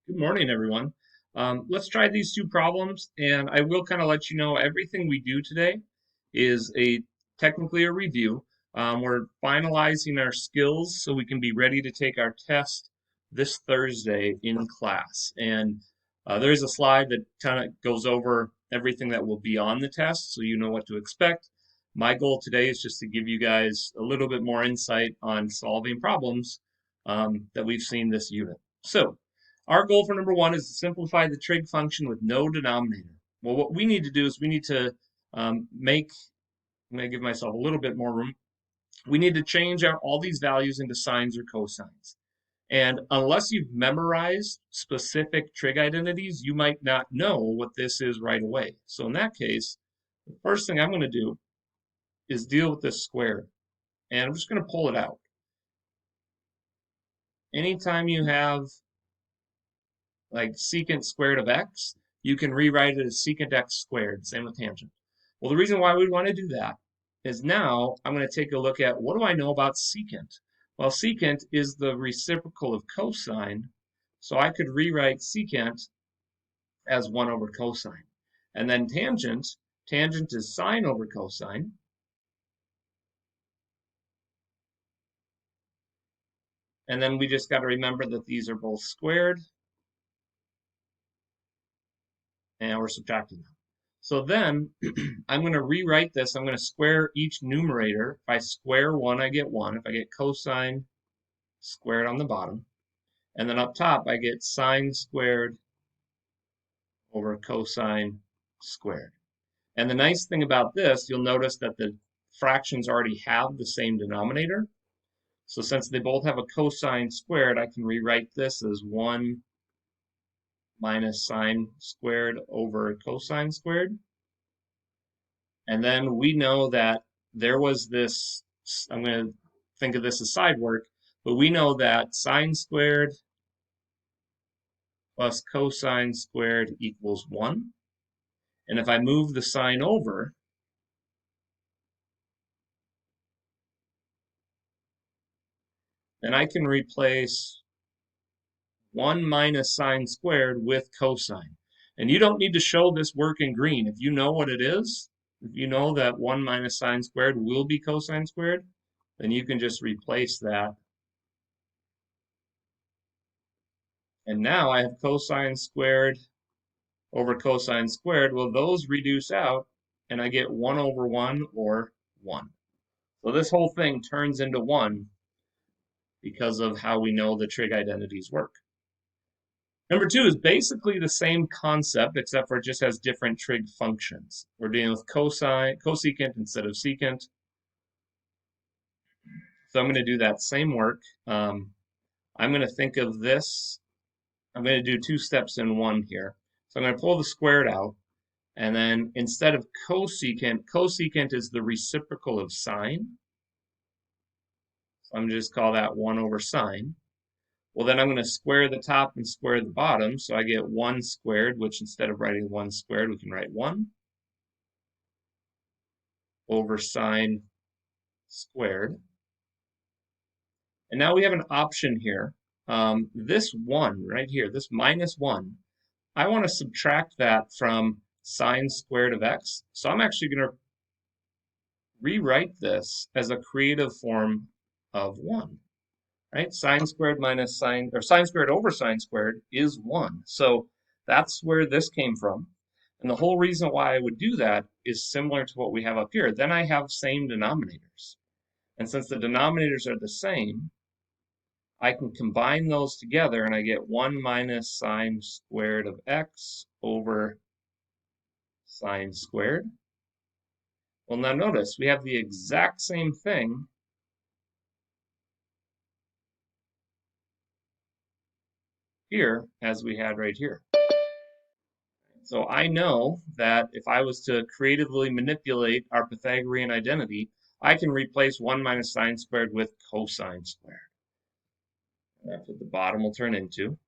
Good morning, everyone. Let's try these two problems, and I will kind of let you know everything we do today is technically a review. We're finalizing our skills so we can be ready to take our test this Thursday in class. And there's a slide that kind of goes over everything that will be on the test so you know what to expect. My goal today is just to give you guys a little bit more insight on solving problems that we've seen this unit. So, our goal for number one is to simplify the trig function with no denominator. Well, what we need to do is we need to I'm going to give myself a little bit more room. We need to change out all these values into sines or cosines. And unless you've memorized specific trig identities, you might not know what this is right away. So in that case, the first thing I'm going to do is deal with this square. And I'm just going to pull it out. Anytime you have like secant squared of x, you can rewrite it as secant x squared, same with tangent. Well, the reason why we want to do that is now I'm going to take a look at what do I know about secant? Well, secant is the reciprocal of cosine, so I could rewrite secant as 1 over cosine. And then tangent is sine over cosine. And then we just got to remember that these are both squared, and we're subtracting them. So then I'm going to rewrite this. I'm going to square each numerator. If I square 1, I get 1. If I get cosine squared on the bottom. And then up top, I get sine squared over cosine squared. And the nice thing about this, you'll notice that the fractions already have the same denominator. So since they both have a cosine squared, I can rewrite this as 1 minus sine squared over cosine squared. And then we know that there was this, I'm going to think of this as side work, but we know that sine squared plus cosine squared equals 1. And if I move the sign over, then I can replace 1 minus sine squared with cosine. And you don't need to show this work in green. If you know what it is, if you know that 1 minus sine squared will be cosine squared, then you can just replace that. And now I have cosine squared over cosine squared. Well, those reduce out, and I get 1 over 1 or 1. So this whole thing turns into 1 because of how we know the trig identities work. Number 2 is basically the same concept, except for it just has different trig functions. We're dealing with cosecant instead of secant. So I'm going to do that same work. I'm going to think of this. I'm going to do 2 steps in 1 here. So I'm going to pull the squared out. And then instead of cosecant is the reciprocal of sine. So I'm just call that 1 over sine. Well, then I'm going to square the top and square the bottom. So I get 1 squared, which instead of writing 1 squared, we can write 1 over sine squared. And now we have an option here. This 1 right here, this minus 1, I want to subtract that from sine squared of x. So I'm actually going to rewrite this as a creative form of 1. Right? Sine squared minus sine, or sine squared over sine squared is 1. So that's where this came from. And the whole reason why I would do that is similar to what we have up here. Then I have same denominators. And since the denominators are the same, I can combine those together and I get 1 minus sine squared of x over sine squared. Well, now notice we have the exact same thing here as we had right here. So I know that if I was to creatively manipulate our Pythagorean identity, I can replace 1 minus sine squared with cosine squared. And that's what the bottom will turn into.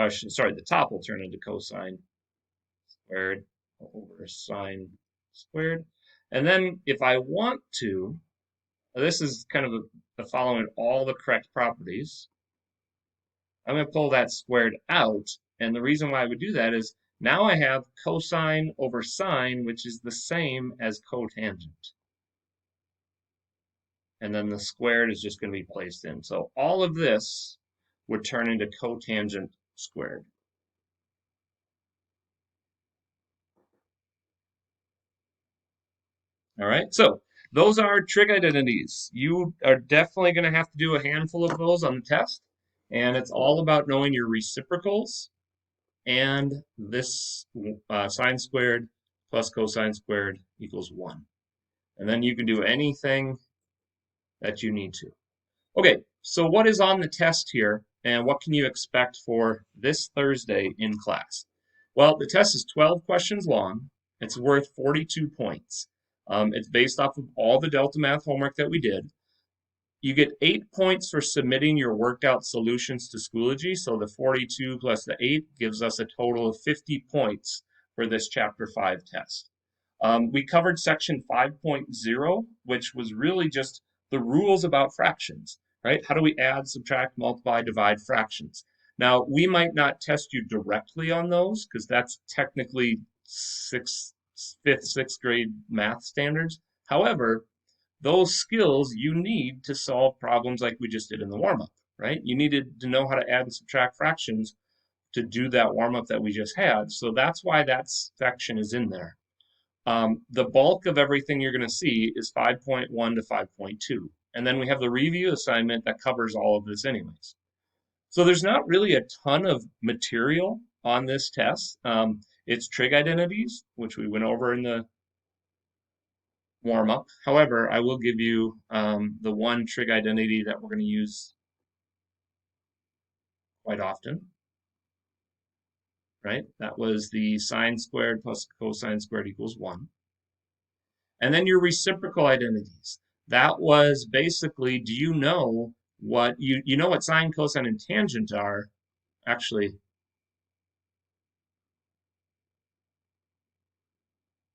Sorry, the top will turn into cosine squared over sine squared. And then if I want to, this is kind of the following all the correct properties. I'm going to pull that squared out. And the reason why I would do that is now I have cosine over sine, which is the same as cotangent. And then the squared is just going to be placed in. So all of this would turn into cotangent squared. All right, so those are trig identities. You are definitely going to have to do a handful of those on the test. And it's all about knowing your reciprocals and this sine squared plus cosine squared equals 1. And then you can do anything that you need to. Okay, so what is on the test here, and what can you expect for this Thursday in class? Well, the test is 12 questions long. It's worth 42 points. It's based off of all the Delta Math homework that we did. You get 8 points for submitting your worked out solutions to Schoology. So the 42 plus the 8 gives us a total of 50 points for this Chapter 5 test. We covered section 5.0, which was really just the rules about fractions, right? How do we add, subtract, multiply, divide fractions? Now, we might not test you directly on those because that's technically fifth, sixth grade math standards. However, those skills you need to solve problems like we just did in the warm-up, right? You needed to know how to add and subtract fractions to do that warm-up that we just had. So that's why that section is in there. The bulk of everything you're going to see is 5.1 to 5.2. And then we have the review assignment that covers all of this anyways. So there's not really a ton of material on this test. It's trig identities, which we went over in the warm-up. However, I will give you the one trig identity that we're going to use quite often, right? That was the sine squared plus cosine squared equals 1. And then your reciprocal identities. That was basically, do you know what you know what sine, cosine, and tangent are? Actually,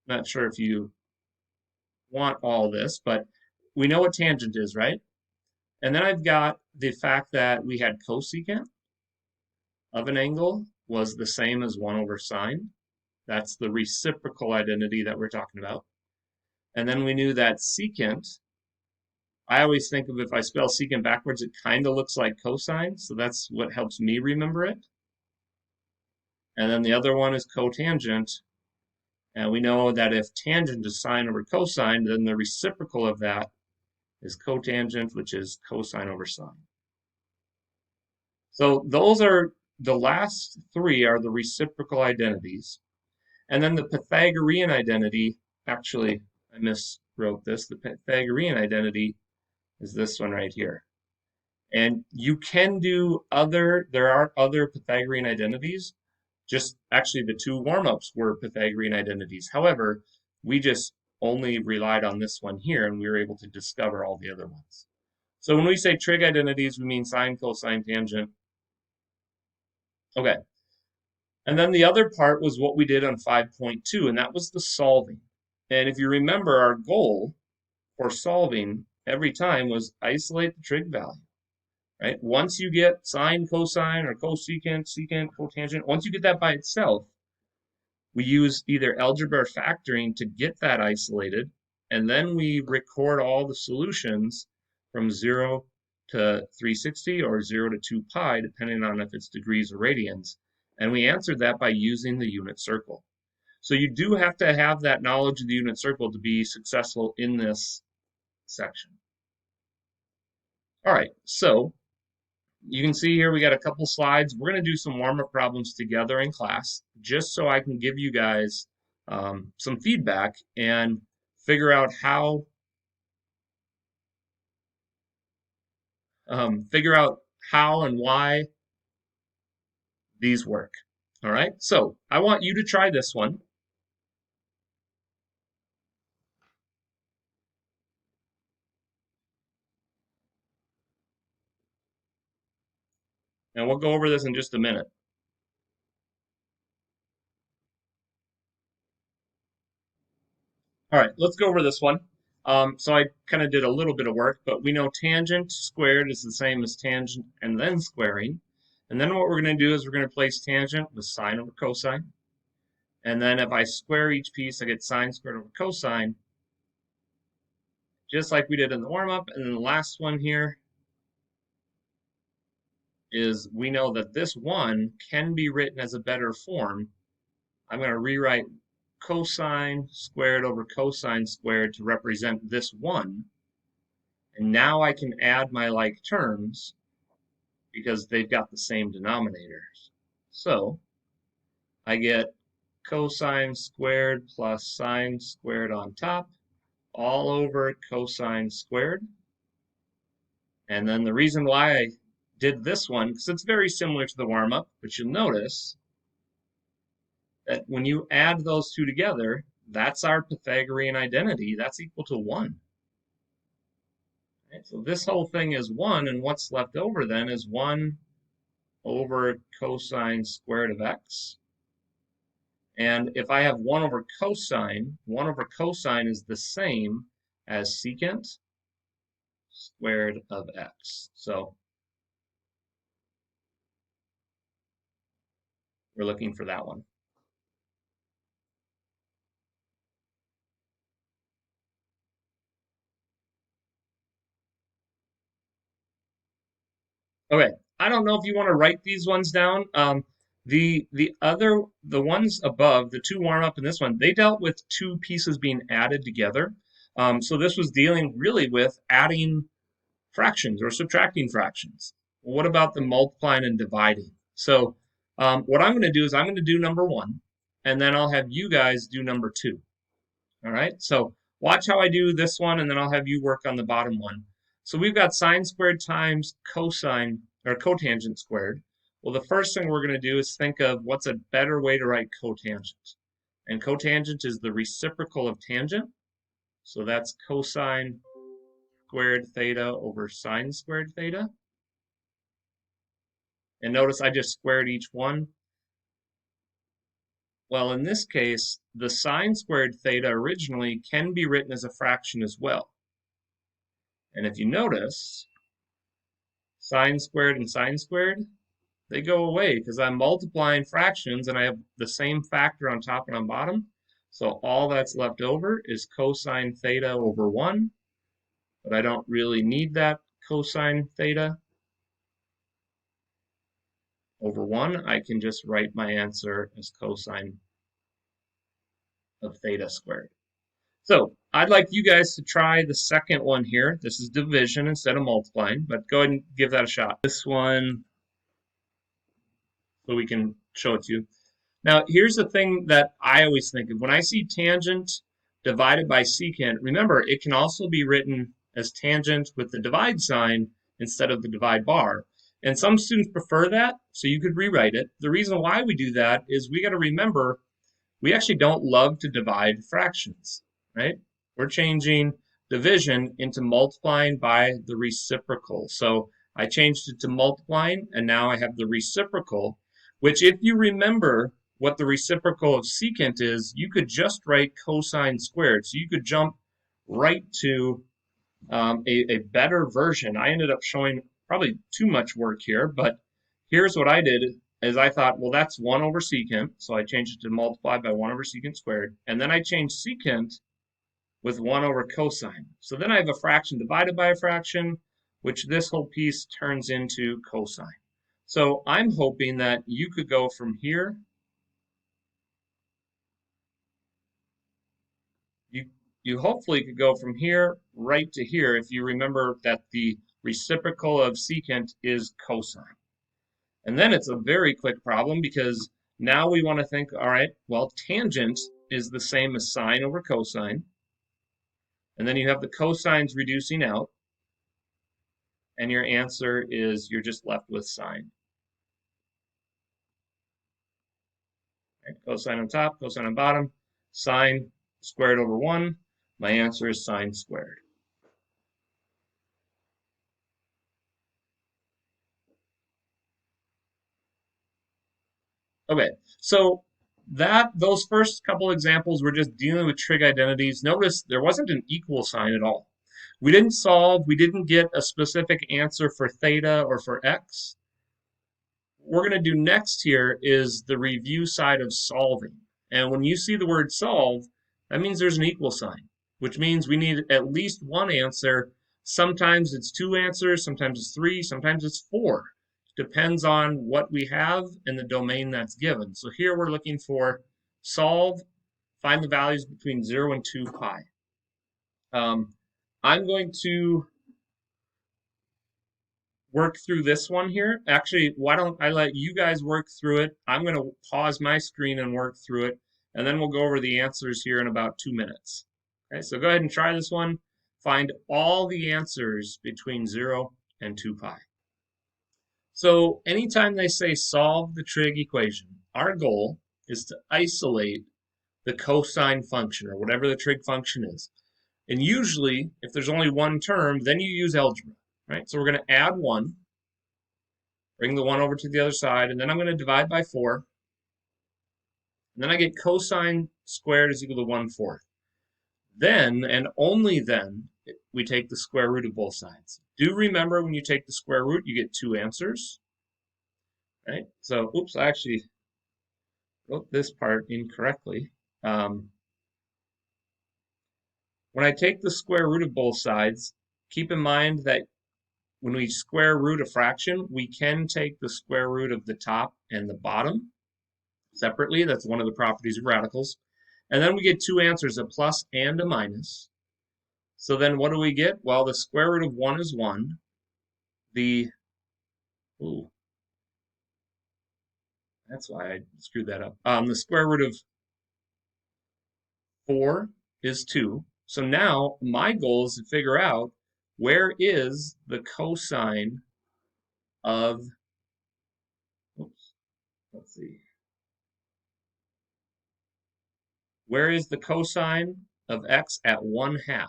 not sure if you want all this, but we know what tangent is, right? And then I've got the fact that we had cosecant of an angle was the same as 1 over sine. That's the reciprocal identity that we're talking about. And then we knew that secant, I always think of if I spell secant backwards, it kind of looks like cosine. So that's what helps me remember it. And then the other one is cotangent. And we know that if tangent is sine over cosine, then the reciprocal of that is cotangent, which is cosine over sine. So those are the last three are the reciprocal identities. And then the Pythagorean identity, actually, I miswrote this. The Pythagorean identity is this one right here. And you can do there are other Pythagorean identities. Just actually the two warm-ups were Pythagorean identities. However, we just only relied on this one here and we were able to discover all the other ones. So when we say trig identities, we mean sine, cosine, tangent. Okay. And then the other part was what we did on 5.2, and that was the solving. And if you remember, our goal for solving every time was isolate the trig value, right? Once you get sine, cosine, or cosecant, secant, cotangent, once you get that by itself, we use either algebra or factoring to get that isolated, and then we record all the solutions from 0 to 360 or 0 to 2 pi, depending on if it's degrees or radians. And we answered that by using the unit circle. So you do have to have that knowledge of the unit circle to be successful in this section. All right, so you can see here we got a couple slides. We're going to do some warm-up problems together in class, just so I can give you guys some feedback and figure out how and why these work. All right, so I want you to try this one. And we'll go over this in just a minute. All right, let's go over this one. So I kind of did a little bit of work, but we know tangent squared is the same as tangent and then squaring. And then what we're going to do is we're going to place tangent with sine over cosine. And then if I square each piece, I get sine squared over cosine, just like we did in the warm-up. And then the last one here is we know that this one can be written as a better form. I'm going to rewrite cosine squared over cosine squared to represent this one. And now I can add my like terms because they've got the same denominators. So I get cosine squared plus sine squared on top all over cosine squared. And then the reason why I did this one, because it's very similar to the warm-up, but you'll notice that when you add those two together, that's our Pythagorean identity. That's equal to 1. Right? So this whole thing is 1, and what's left over then is 1 over cosine squared of x. And if I have 1 over cosine is the same as secant squared of x. So we're looking for that one. Okay, I don't know if you want to write these ones down. The ones above, the two warm up and this one, they dealt with two pieces being added together. So this was dealing really with adding fractions or subtracting fractions. What about the multiplying and dividing? So what I'm going to do is I'm going to do number 1, and then I'll have you guys do number 2. All right, so watch how I do this one, and then I'll have you work on the bottom one. So we've got sine squared times cosine, or cotangent squared. Well, the first thing we're going to do is think of what's a better way to write cotangent. And cotangent is the reciprocal of tangent. So that's cosine squared theta over sine squared theta. And notice I just squared each one. Well, in this case, the sine squared theta originally can be written as a fraction as well. And if you notice, sine squared and sine squared, they go away because I'm multiplying fractions and I have the same factor on top and on bottom. So all that's left over is cosine theta over 1, but I don't really need that cosine theta over 1. I can just write my answer as cosine of theta squared. So I'd like you guys to try the second one here. This is division instead of multiplying, but go ahead and give that a shot. This one, so we can show it to you. Now, here's the thing that I always think of. When I see tangent divided by secant, remember, it can also be written as tangent with the divide sign instead of the divide bar. And some students prefer that, so you could rewrite it. The reason why we do that is we got to remember we actually don't love to divide fractions, right? We're changing division into multiplying by the reciprocal. So I changed it to multiplying, and now I have the reciprocal, which if you remember what the reciprocal of secant is, you could just write cosine squared. So you could jump right to a better version. I ended up showing probably too much work here, but here's what I did is I thought, well, that's 1 over secant, so I changed it to multiply by 1 over secant squared, and then I changed secant with 1 over cosine. So then I have a fraction divided by a fraction, which this whole piece turns into cosine. So I'm hoping that you could go from here, you hopefully could go from here right to here if you remember that the reciprocal of secant is cosine. And then it's a very quick problem because now we want to think, all right, well, tangent is the same as sine over cosine. And then you have the cosines reducing out. And your answer is you're just left with sine. Right? Cosine on top, cosine on bottom, sine squared over 1. My answer is sine squared. Okay, so those first couple examples were just dealing with trig identities. Notice there wasn't an equal sign at all. We didn't solve, we didn't get a specific answer for theta or for x. What we're going to do next here is the review side of solving. And when you see the word solve, that means there's an equal sign, which means we need at least one answer. Sometimes it's two answers, sometimes it's three, sometimes it's four. Depends on what we have and the domain that's given. So here we're looking for solve, find the values between 0 and 2 pi. I'm going to work through this one here. Actually, why don't I let you guys work through it? I'm going to pause my screen and work through it, and then we'll go over the answers here in about 2 minutes. Okay, so go ahead and try this one. Find all the answers between 0 and 2 pi. So anytime they say solve the trig equation, our goal is to isolate the cosine function or whatever the trig function is. And usually, if there's only one term, then you use algebra, right? So we're going to add 1, bring the 1 over to the other side, and then I'm going to divide by 4. And then I get cosine squared is equal to 1/4. Then, and only then, we take the square root of both sides. Do remember when you take the square root, you get 2 answers, right? So, oops, I actually wrote this part incorrectly. When I take the square root of both sides, keep in mind that when we square root a fraction, we can take the square root of the top and the bottom separately. That's one of the properties of radicals. And then we get 2 answers, a plus and a minus. So then what do we get? Well, the square root of 1 is 1. That's why I screwed that up. The square root of 4 is 2. So now my goal is to figure out where is the cosine of, let's see. Where is the cosine of x at 1/2?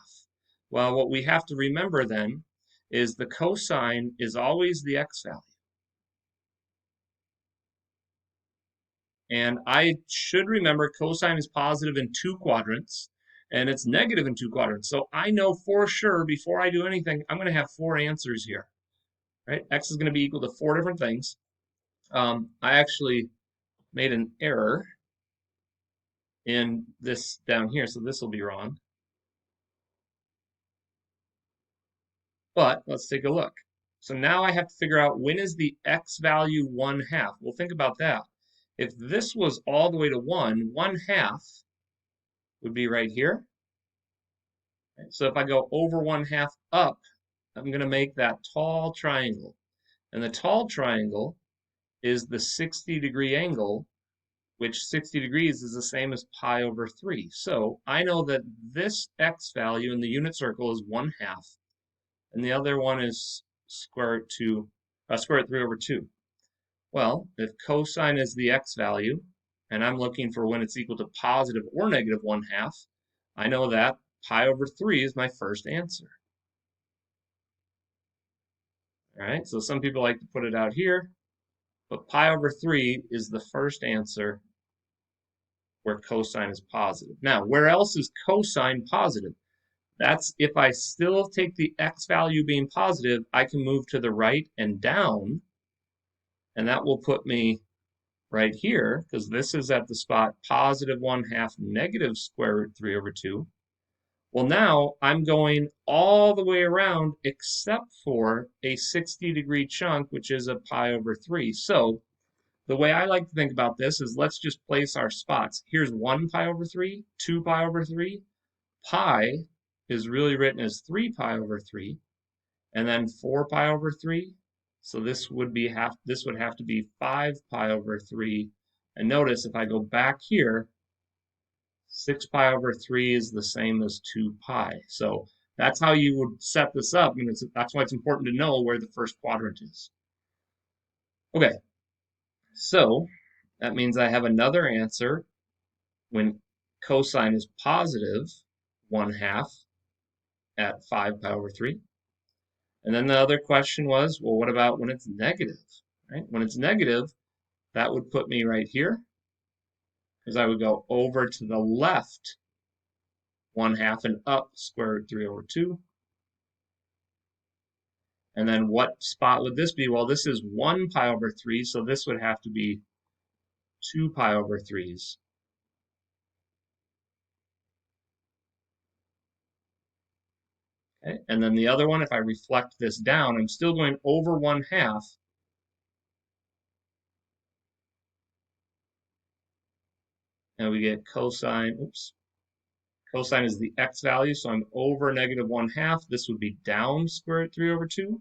Well, what we have to remember then is the cosine is always the x value. And I should remember cosine is positive in 2 quadrants, and it's negative in 2 quadrants. So I know for sure before I do anything, I'm going to have 4 answers here, right? X is going to be equal to 4 different things. I actually made an error in this down here, so this will be wrong. But let's take a look. So now I have to figure out when is the x value 1/2. Well, think about that. If this was all the way to 1, 1/2 would be right here. So if I go over 1/2 up, I'm going to make that tall triangle. And the tall triangle is the 60-degree angle, which 60 degrees is the same as pi over 3. So I know that this x value in the unit circle is 1/2, and the other one is square root 3 over 2. Well, if cosine is the x value, and I'm looking for when it's equal to positive or negative 1/2, I know that pi over 3 is my first answer. All right, so some people like to put it out here, but pi over 3 is the first answer where cosine is positive. Now, where else is cosine positive? That's if I still take the x value being positive, I can move to the right and down, and that will put me right here, because this is at the spot positive 1/2 negative square root 3 over 2. Well, now I'm going all the way around except for a 60-degree chunk, which is a pi over 3. So the way I like to think about this is let's just place our spots. Here's 1 pi over 3, 2 pi over 3. Pi is really written as 3 pi over 3, and then 4 pi over 3. So this would have to be 5 pi over 3. And notice if I go back here, 6 pi over 3 is the same as 2 pi. So that's how you would set this up, and that's why it's important to know where the first quadrant is. Okay, so that means I have another answer when cosine is positive 1/2 at 5 pi over 3. And then the other question was, well, what about when it's negative, right? When it's negative, that would put me right here. is I would go over to the left 1/2 and up square root 3 over 2. And then what spot would this be? Well, this is 1 pi over 3, so this would have to be 2 pi over 3s. Okay, and then the other one, if I reflect this down, I'm still going over 1/2. And we get cosine, oops, cosine is the x value, so I'm over negative 1/2. This would be down square root 3 over 2.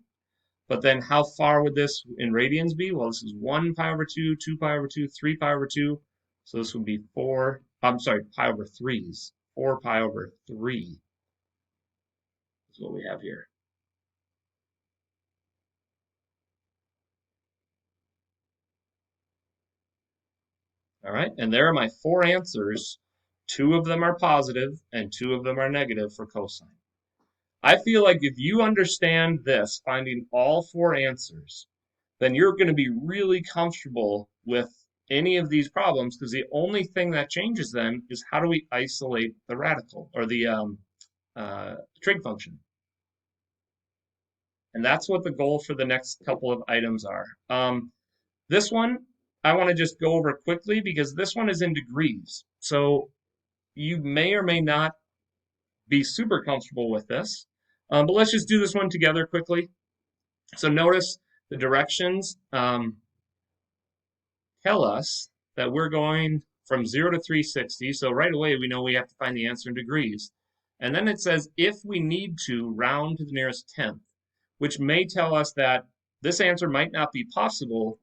But then how far would this in radians be? Well, this is 1 pi over 2, 2 pi over 2, 3 pi over 2. So this would be 4, I'm sorry, pi over 3s. 4 pi over 3 is what we have here. All right, and there are my 4 answers. 2 of them are positive and 2 of them are negative for cosine. I feel like if you understand this, finding all 4 answers, then you're going to be really comfortable with any of these problems, because the only thing that changes then is how do we isolate the radical or the trig function. And that's what the goal for the next couple of items are. This one, I want to just go over quickly because this one is in degrees. So you may or may not be super comfortable with this. But let's just do this one together quickly. So notice the directions tell us that we're going from 0 to 360. So right away, we know we have to find the answer in degrees. And then it says if we need to round to the nearest tenth, which may tell us that this answer might not be possible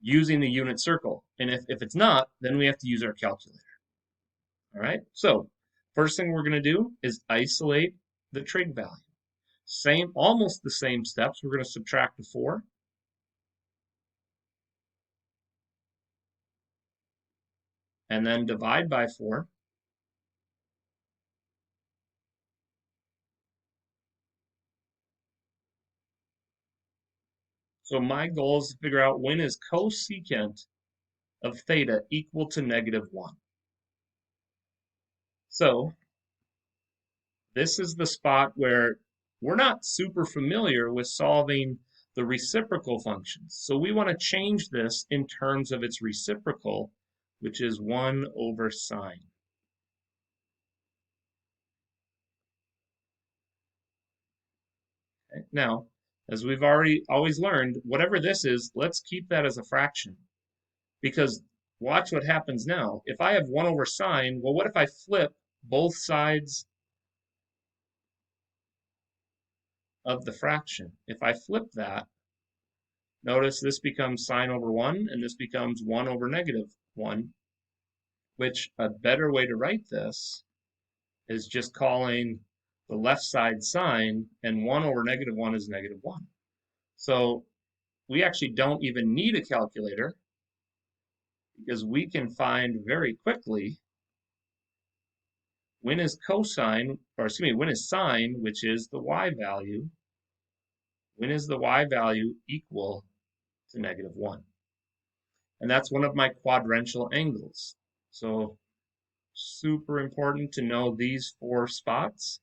using the unit circle. And if it's not, then we have to use our calculator. All right, so first thing we're going to do is isolate the trig value. Almost the same steps. We're going to subtract the 4. And then divide by 4. So my goal is to figure out when is cosecant of theta equal to -1. So this is the spot where we're not super familiar with solving the reciprocal functions. So we want to change this in terms of its reciprocal, which is 1 over sine. Okay. Now, as we've always learned, whatever this is, let's keep that as a fraction. Because watch what happens now. If I have 1 over sine, well, what if I flip both sides of the fraction? If I flip that, notice this becomes sine over 1, and this becomes 1 over -1, which a better way to write this is just calling the left side sine, and 1 over -1 is -1. So we actually don't even need a calculator, because we can find very quickly when is cosine, or excuse me, when is sine, which is the y value, when is the y value equal to -1? And that's one of my quadrantial angles. So super important to know these 4 spots.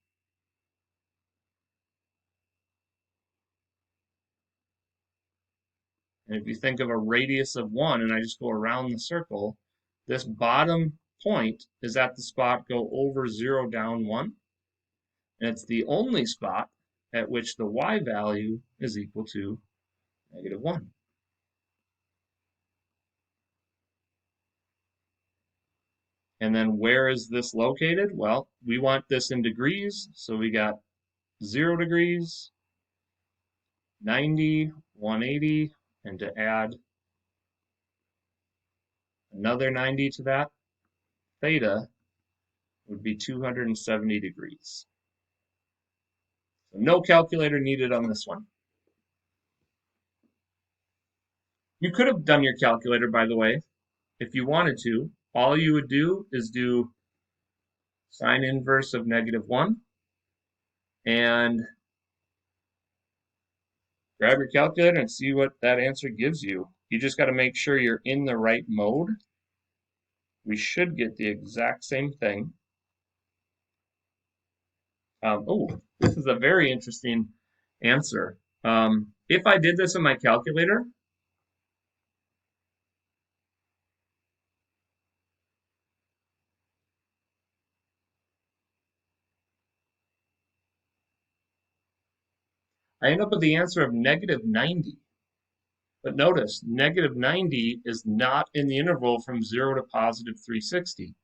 And if you think of a radius of 1 and I just go around the circle, this bottom point is at the spot go over 0 down 1. And it's the only spot at which the y value is equal to -1. And then where is this located? Well, we want this in degrees, so we got 0 degrees, 90, 180, and to add another 90 to that, theta would be 270 degrees. So no calculator needed on this one. You could have done your calculator, by the way, if you wanted to. All you would do is do sine inverse of -1 and grab your calculator and see what that answer gives you. You just got to make sure you're in the right mode. we should get the exact same thing. Oh, this is a very interesting answer. If I did this in my calculator, I end up with the answer of negative 90. But notice, negative 90 is not in the interval from 0 to positive 360.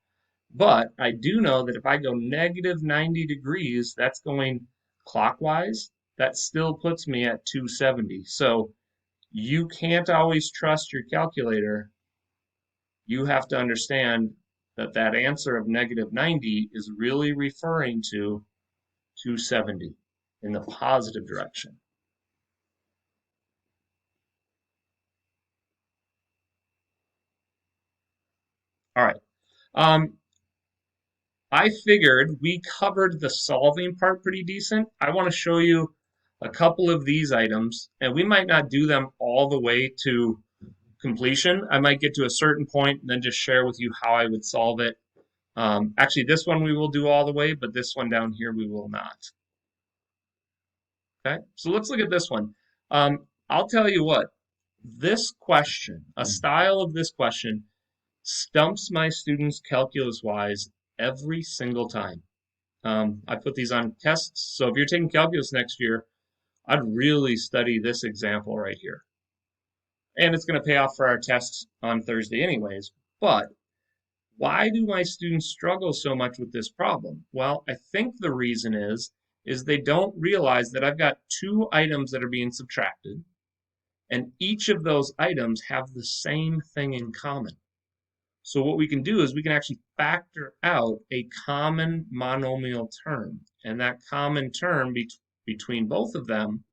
But I do know that if I go negative 90 degrees, that's going clockwise. That still puts me at 270. So you can't always trust your calculator. You have to understand that that answer of negative 90 is really referring to 270 in the positive direction. All right. I figured we covered the solving part pretty decent. I want to show you a couple of these items, and we might not do them all the way to completion. I might get to a certain point and then just share with you how I would solve it. Actually, this one we will do all the way, but this one down here we will not. Okay, so let's look at this one. I'll tell you what, this question, a style of this question, stumps my students calculus-wise every single time. I put these on tests, so if you're taking calculus next year, I'd really study this example right here. And it's going to pay off for our tests on Thursday anyways. But why do my students struggle so much with this problem? Well, I think the reason is they don't realize that I've got two items that are being subtracted, and each of those items have the same thing in common. So what we can do is we can actually factor out a common monomial term, and that common term between both of them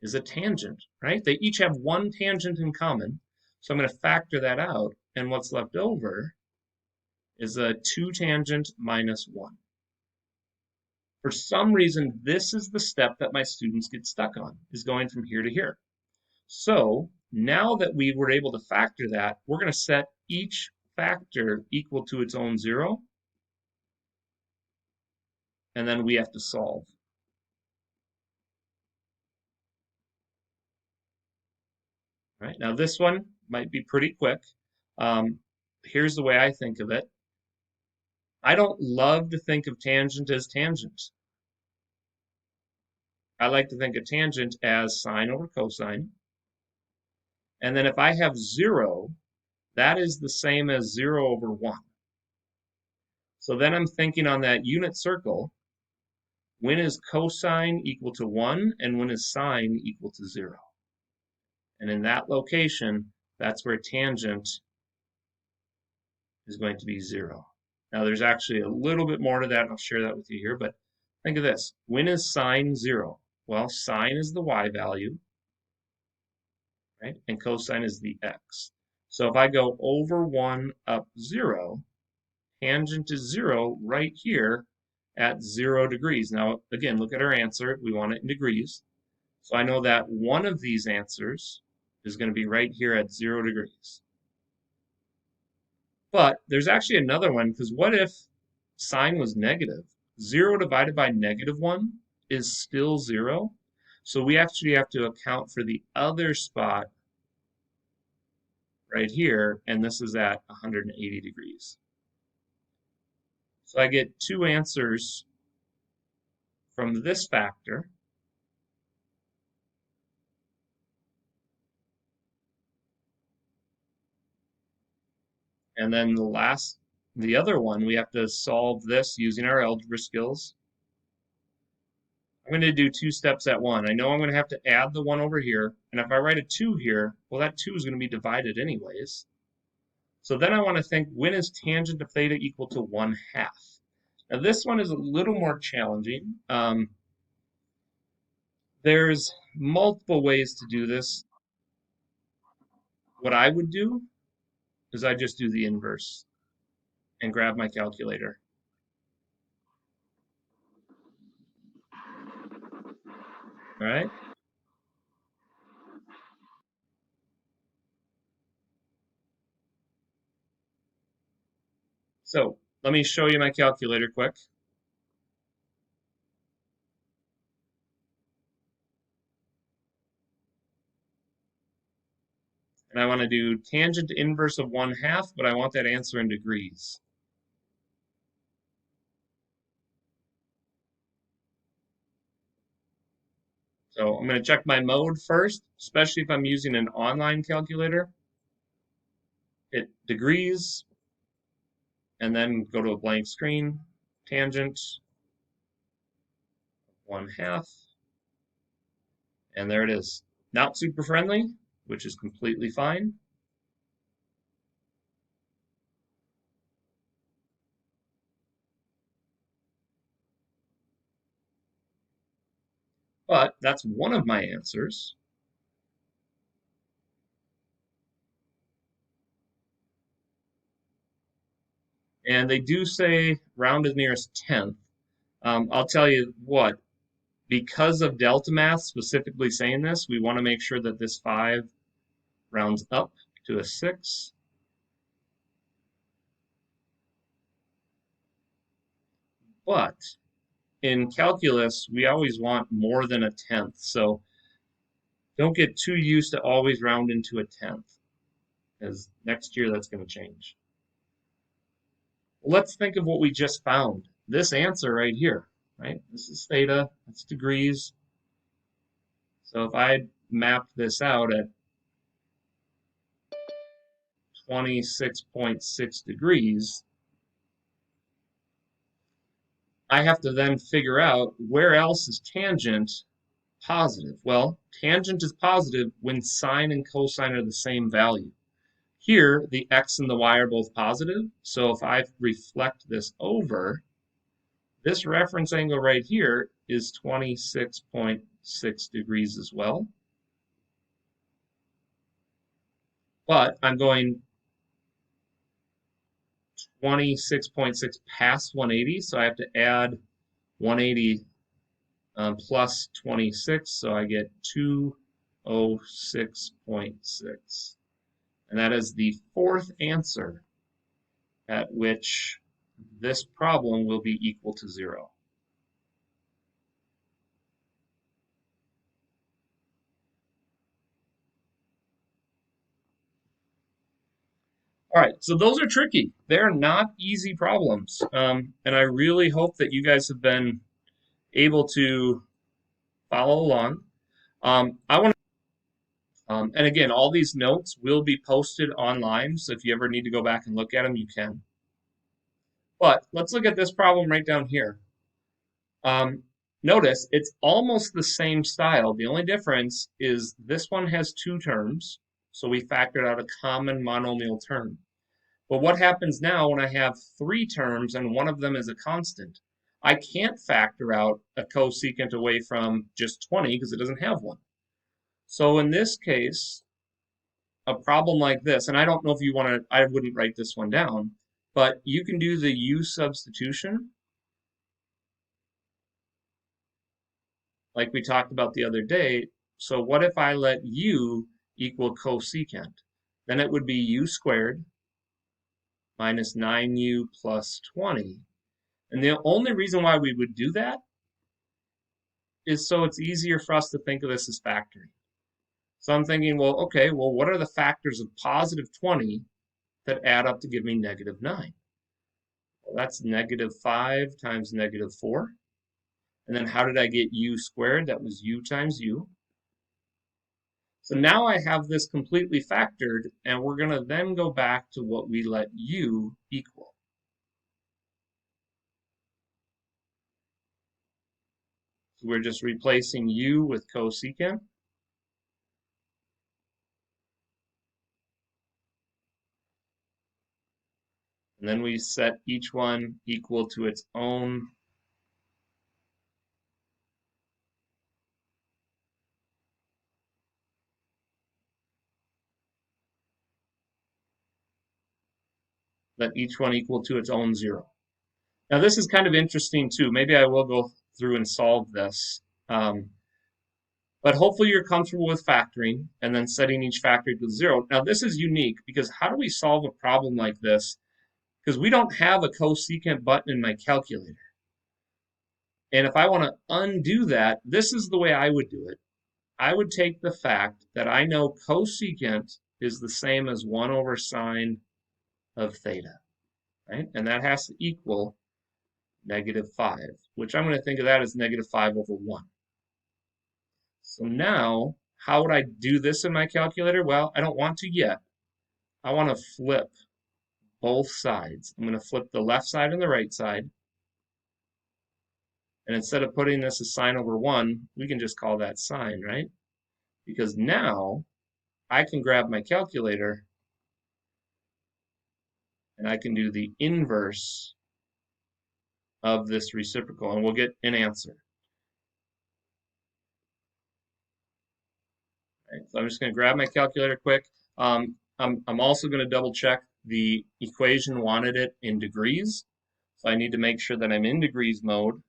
is a tangent, right? They each have one tangent in common, so I'm going to factor that out, and what's left over is a 2 tangent minus 1. For some reason, this is the step that my students get stuck on, is going from here to here. So now that we were able to factor that, we're going to set each factor equal to its own 0, and then we have to solve. Right, now this one might be pretty quick. Here's the way I think of it. I don't love to think of tangent as tangent. I like to think of tangent as sine over cosine. And then if I have 0, that is the same as 0 over 1. So then I'm thinking on that unit circle, when is cosine equal to 1 and when is sine equal to 0? And in that location, that's where tangent is going to be 0. Now there's actually a little bit more to that, and I'll share that with you here, but think of this. When is sine 0? Well, sine is the y value, right? And cosine is the x. So if I go over 1 up 0, tangent is 0 right here at 0 degrees. Now, again, look at our answer. We want it in degrees. So I know that one of these answers is going to be right here at 0 degrees. But there's actually another one, because what if sine was negative? 0 divided by negative 1 is still 0. So we actually have to account for the other spot right here, and this is at 180 degrees. So I get two answers from this factor. And then the other one, we have to solve this using our algebra skills. I'm going to do two steps at one. I know I'm going to have to add the 1 over here, and if I write a 2 here, well, that 2 is going to be divided anyways. So then I want to think, when is tangent of theta equal to 1/2? Now this one is a little more challenging. There's multiple ways to do this. What I would do is I just do the inverse and grab my calculator. All right? So let me show you my calculator quick. And I want to do tangent inverse of 1/2, but I want that answer in degrees. So I'm going to check my mode first, especially if I'm using an online calculator. Hit degrees, and then go to a blank screen. Tangent 1/2, and there it is. Not super friendly, which is completely fine. But that's one of my answers. And they do say round to the nearest tenth. I'll tell you what, because of delta math specifically saying this, we want to make sure that this 5 rounds up to a 6. But in calculus, we always want more than a tenth. So don't get too used to always rounding to a tenth, because next year that's going to change. Well, let's think of what we just found. This answer right here, right? This is theta, that's degrees. So if I map this out at 26.6 degrees, I have to then figure out where else is tangent positive. Well, tangent is positive when sine and cosine are the same value. Here, the x and the y are both positive, so if I reflect this over, this reference angle right here is 26.6 degrees as well. But I'm going 26.6 past 180, so I have to add 180 plus 26, so I get 206.6. And that is the fourth answer at which this problem will be equal to 0. All right, so those are tricky. They're not easy problems. And I really hope that you guys have been able to follow along. I want and again, all these notes will be posted online, so if you ever need to go back and look at them, you can. But let's look at this problem right down here. Notice it's almost the same style. The only difference is this one has 2 terms, so we factored out a common monomial term. But what happens now when I have 3 terms and one of them is a constant? I can't factor out a cosecant away from just 20 because it doesn't have one. So in this case, a problem like this, and I don't know if you want to, I wouldn't write this one down, but you can do the u substitution like we talked about the other day. So what if I let u equal cosecant? Then it would be u squared minus 9u plus 20. And the only reason why we would do that is so it's easier for us to think of this as factoring. So I'm thinking, well, okay, well, what are the factors of positive 20 that add up to give me negative 9? Well, that's negative 5 times negative 4. And then how did I get u squared? That was u times u. So now I have this completely factored, and we're going to then go back to what we let u equal. So we're just replacing u with cosecant. And then we set each one equal to its own let each one equal to its own 0. Now this is kind of interesting too. Maybe I will go through and solve this. But hopefully you're comfortable with factoring and then setting each factor equal to 0. Now this is unique because how do we solve a problem like this? because we don't have a cosecant button in my calculator. And if I want to undo that, this is the way I would do it. I would take the fact that I know cosecant is the same as 1 over sine of theta, right? And that has to equal -5, which I'm going to think of that as -5 over 1. So now, how would I do this in my calculator? Well, I don't want to yet. I want to flip both sides. I'm going to flip the left side and the right side. And instead of putting this as sine over 1, we can just call that sine, right? Because now I can grab my calculator and I can do the inverse of this reciprocal, and we'll get an answer. Right, so I'm just going to grab my calculator quick. I'm also going to double check the equation wanted it in degrees. So I need to make sure that I'm in degrees mode.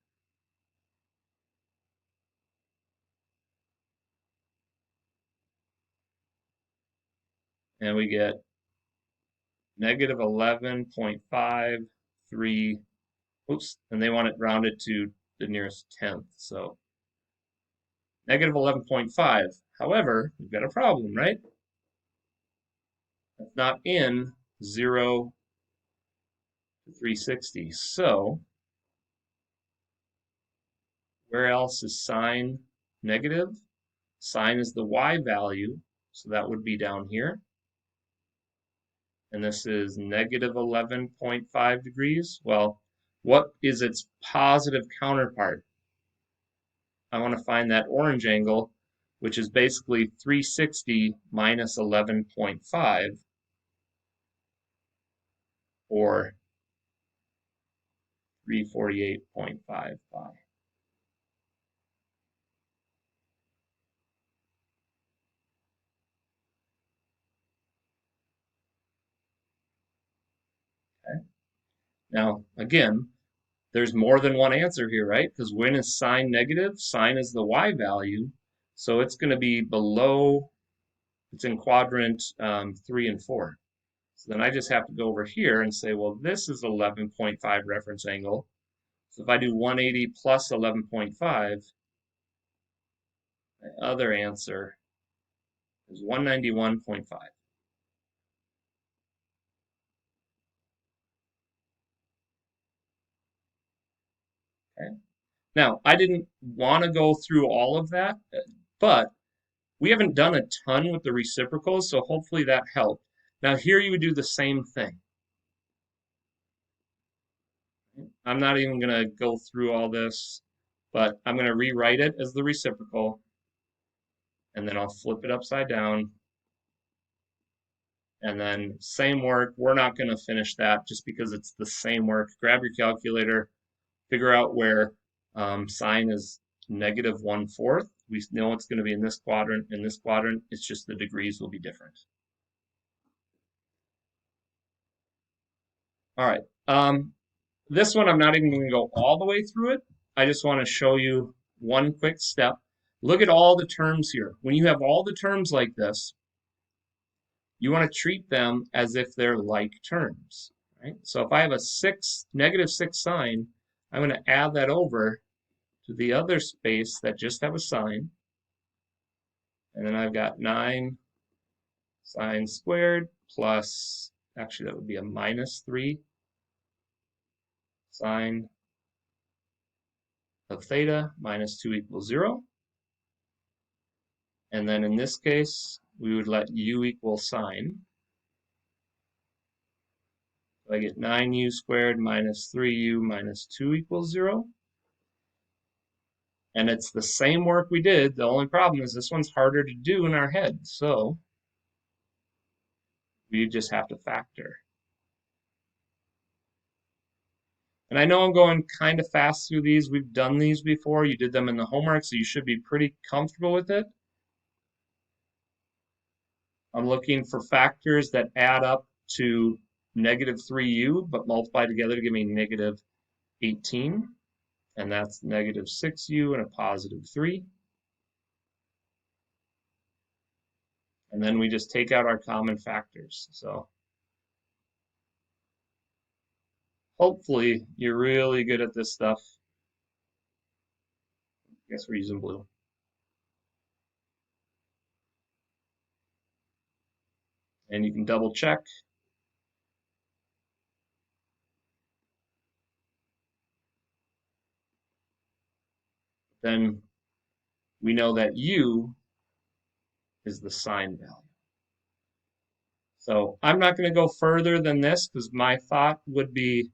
And we get -11.53, oops, and they want it rounded to the nearest tenth. So -11.5. However, we've got a problem, right? It's not in 0 to 360. So where else is sine negative? Sine is the y value, so that would be down here. And this is -11.5 degrees. Well, what is its positive counterpart? I want to find that orange angle, which is basically 360 minus 11.5, or 348.5 pi. Okay. Now, again, there's more than one answer here, right? Because when is sine negative? Sine is the y value, so it's going to be below, it's in quadrant 3 and 4. So then I just have to go over here and say, well, this is 11.5 reference angle. So if I do 180 plus 11.5, my other answer is 191.5. Okay. Now, I didn't want to go through all of that, but we haven't done a ton with the reciprocals, so hopefully that helped. Now here you would do the same thing. I'm not even going to go through all this, but I'm going to rewrite it as the reciprocal, and then I'll flip it upside down. And then same work. We're not going to finish that just because it's the same work. Grab your calculator, figure out where sine is -1/4. We know it's going to be in this quadrant. In this quadrant, it's just the degrees will be different. All right. This one, I'm not even going to go all the way through it. I just want to show you one quick step. Look at all the terms here. When you have all the terms like this, you want to treat them as if they're like terms, right? So if I have a -6 sign, I'm going to add that over to the other space that just have a sign. And then I've got 9 sine squared plus, actually that would be a -3 sine of theta minus 2 equals 0. And then in this case, we would let u equal sine. So I get 9u squared minus 3u minus 2 equals 0. And it's the same work we did. The only problem is this one's harder to do in our head. So we just have to factor. And I know I'm going kind of fast through these. We've done these before. You did them in the homework, so you should be pretty comfortable with it. I'm looking for factors that add up to -3u, but multiply together to give me -18. And that's -6u and a +3. And then we just take out our common factors. So Hopefully you're really good at this stuff. I guess we're using blue. And you can double check. Then we know that u is the sign value. So I'm not going to go further than this because my thought would be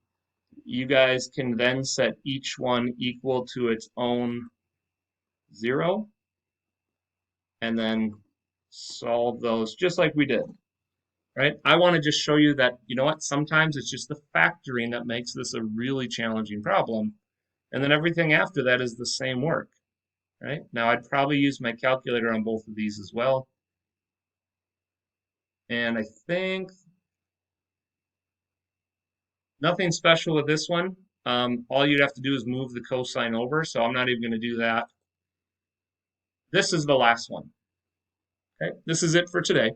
you guys can then set each one equal to its own 0 and then solve those just like we did, right? I want to just show you that, you know what, sometimes it's just the factoring that makes this a really challenging problem. And then everything after that is the same work, right? Now I'd probably use my calculator on both of these as well. And I think nothing special with this one. All you'd have to do is move the cosine over, so I'm not even going to do that. This is the last one. Okay, this is it for today.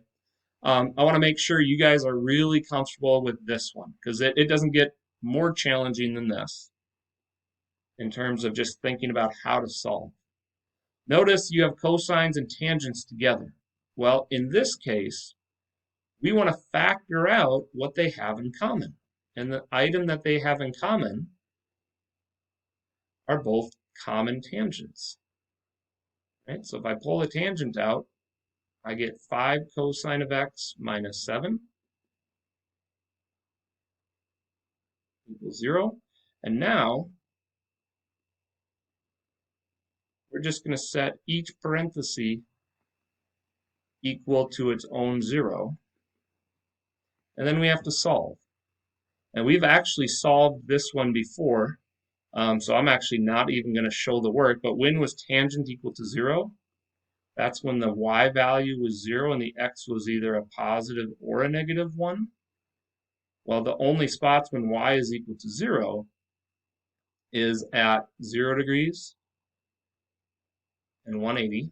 I want to make sure you guys are really comfortable with this one because it doesn't get more challenging than this in terms of just thinking about how to solve. Notice you have cosines and tangents together. Well, in this case, we want to factor out what they have in common. And the item that they have in common are both common tangents. Right? So if I pull a tangent out, I get 5 cosine of x minus 7 equals 0. And now we're just going to set each parenthesis equal to its own 0. And then we have to solve. And we've actually solved this one before. So I'm actually not even going to show the work. But when was tangent equal to 0? That's when the y value was 0 and the x was either a positive or a negative 1. Well, the only spots when y is equal to 0 is at 0 degrees and 180.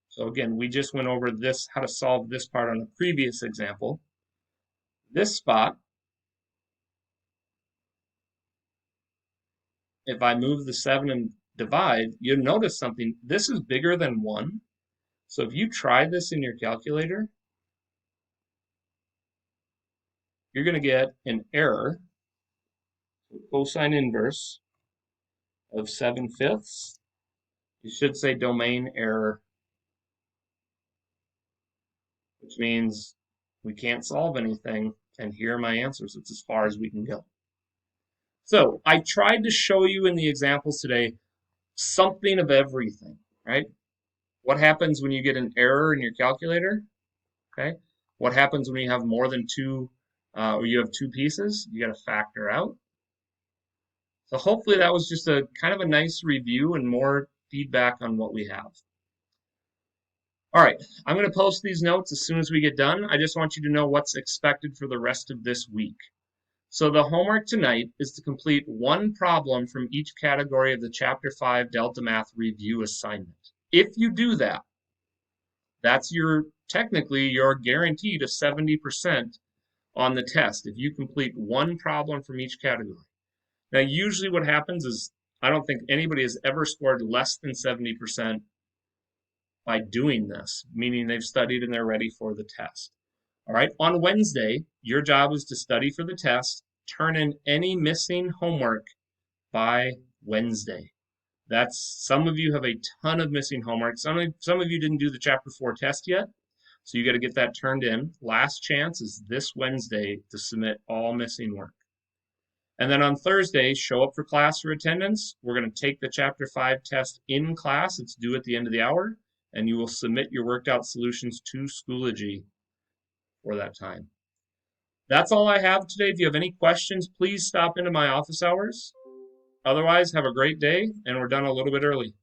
So again, we just went over this, how to solve this part on a previous example. This spot, if I move the 7 and divide, you'll notice something. This is bigger than 1. So if you try this in your calculator, you're going to get an error, cosine inverse of 7/5. You should say domain error, which means we can't solve anything, and here are my answers. It's as far as we can go. So I tried to show you in the examples today something of everything, right? What happens when you get an error in your calculator? Okay. What happens when you have more than two, or you have two pieces? You got to factor out. So hopefully that was just a kind of a nice review and more feedback on what we have. All right, I'm going to post these notes as soon as we get done. I just want you to know what's expected for the rest of this week. So the homework tonight is to complete one problem from each category of the Chapter 5 Delta Math Review assignment. If you do that, that's technically your guarantee to 70% on the test if you complete one problem from each category. Now, usually what happens is I don't think anybody has ever scored less than 70% by doing this, meaning they've studied and they're ready for the test. All right, on Wednesday, your job is to study for the test, turn in any missing homework by Wednesday. Some of you have a ton of missing homework. Some of you didn't do the Chapter 4 test yet, so you got to get that turned in. Last chance is this Wednesday to submit all missing work. And then on Thursday, show up for class for attendance. We're going to take the Chapter 5 test in class. It's due at the end of the hour, and you will submit your worked out solutions to Schoology for that time. That's all I have today. If you have any questions, please stop into my office hours. Otherwise, have a great day, and we're done a little bit early.